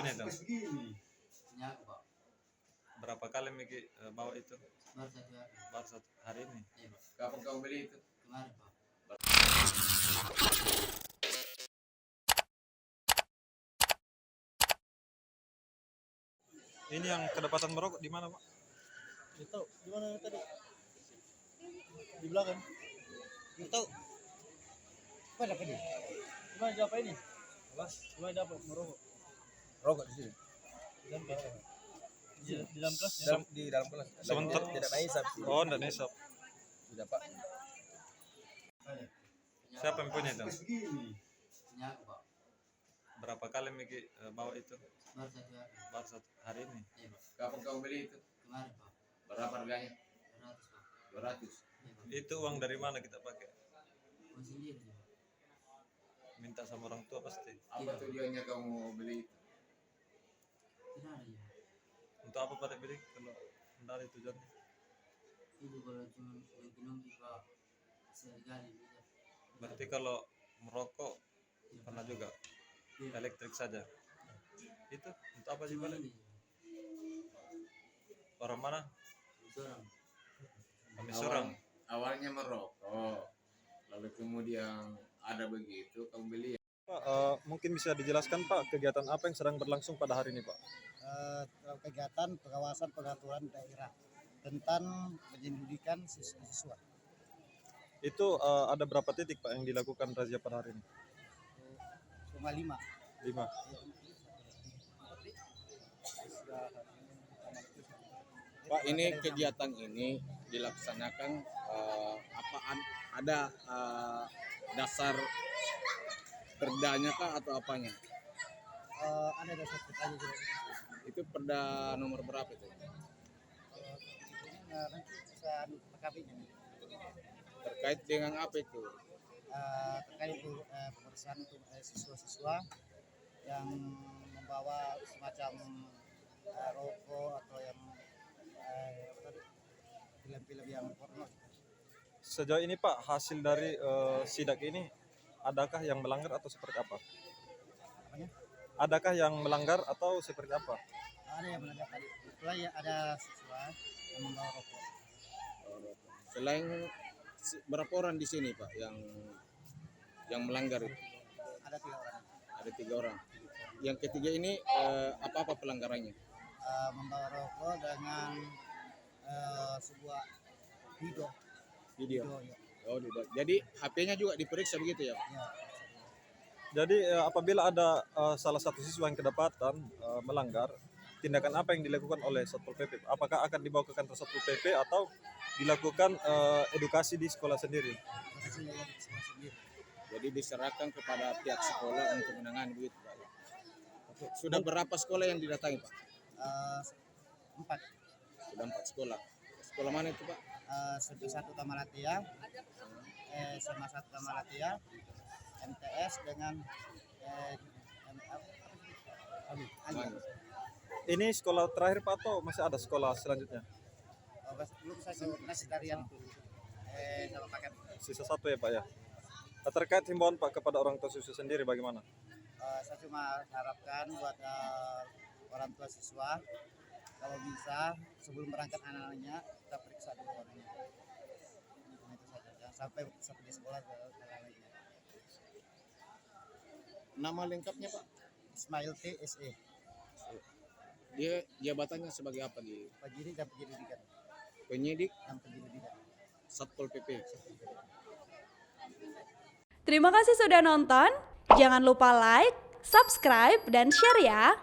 punya itu? Punya aku, Pak. Berapa kali Miki bawa itu? Baru 1 hari. Baru 1 hari ini. Iya, Pak. Kapan kau beli itu? Kemarin, Pak. Ini yang kedapatan merokok di mana, Pak? Itu di mana tadi? Di belakang. Itu. Apa dapat ini? Di mana dapat ini? Apa? Di mana dapat merokok? Rokok di sini. Di dalam kelas ya? Di dalam kelas. Sebentar. Tidak naisap sih. Oh, enggak nisab. Tidak Pak. Siapa yang punya itu? Punya aku, Pak. Berapa kali Miki bawa itu? Baru 1 hari. Baru 1 hari ini. Iya, Pak. Kapan kau beli itu? Kemarin, Pak. Berapa harganya? 200, Pak. 200. Iya, Pak. Itu uang dari mana kita pakai? Uang sendiri, Pak. Minta sama orang tua pasti. Apa tujuannya kamu beli itu? Tidak ada ya. Untuk apa pada beli kalau tidak ada tujuannya? Itu kalau cuma nongki-nongki, Pak. Sekali bisa. Berarti kalau merokok Iya, pernah Pak. juga Iya. elektrik saja. Itu untuk apa sih Cuma balik? ini. Orang mana? Seorang. Kami seorang. Awalnya merokok. Lalu kemudian ada begitu kamu beli ya? Pak, mungkin bisa dijelaskan Pak kegiatan apa yang sedang berlangsung pada hari ini Pak? Dalam kegiatan pengawasan pengaturan daerah tentang penyelidikan siswa. Itu ada berapa titik Pak yang dilakukan razia pada hari ini? Cuma 5. 5. Pak, ini kegiatan ini dilaksanakan ada dasar perdanya kah atau apanya? Ada dasar petanya juga. Itu perda nomor berapa itu? Nanti bisa lengkapinya. Terkait dengan apa itu? Terkait itu pemeriksaan untuk siswa-siswa yang membawa semacam rokok atau yang film-film yang porno. Sejauh ini Pak hasil dari sidak ini adakah yang melanggar atau seperti apa? Apanya? Adakah yang melanggar atau seperti apa? Ada yang melanggar tadi. Itulah ya, ada siswa yang membawa rokok. Selain berapa orang di sini Pak yang melanggar itu? Ada 3 orang. Ada 3 orang. Yang ketiga ini apa pelanggarannya? Membawa rokok dengan sebuah video. Video. Ya. Oh, jadi HP-nya juga diperiksa begitu ya? Ya. Jadi apabila ada salah satu siswa yang kedapatan melanggar, tindakan apa yang dilakukan oleh Satpol PP? Apakah akan dibawa ke kantor Satpol PP atau dilakukan edukasi di sekolah sendiri? Hasilnya yang sendiri. Jadi diserahkan kepada pihak sekolah untuk menangani begitu Pak. Sudah berapa sekolah yang didatangi Pak? 4. Sudah 4 sekolah. Sekolah mana itu Pak? SMP 1 Tamalatia, SMA 1 Tamalatia, MTS dengan Mana? Ini sekolah terakhir Pak atau masih ada sekolah selanjutnya? belum saya nasi dari yang sama paket. Sisa 1 ya Pak ya? Terkait himbauan Pak kepada orang tua siswa sendiri bagaimana? Saya cuma harapkan buat orang tua siswa kalau bisa sebelum berangkat anak-anaknya kita periksa dulu orangnya. Itu saja. Jangan sampai di sekolah lainnya. Nama lengkapnya Pak? Ismail T. SE. Dia jabatannya sebagai apa di Penyidik dan penyelidikan. penyidik Dan penyelidikan. Satpol PP? Terima kasih sudah nonton. Jangan lupa like, subscribe, dan share ya.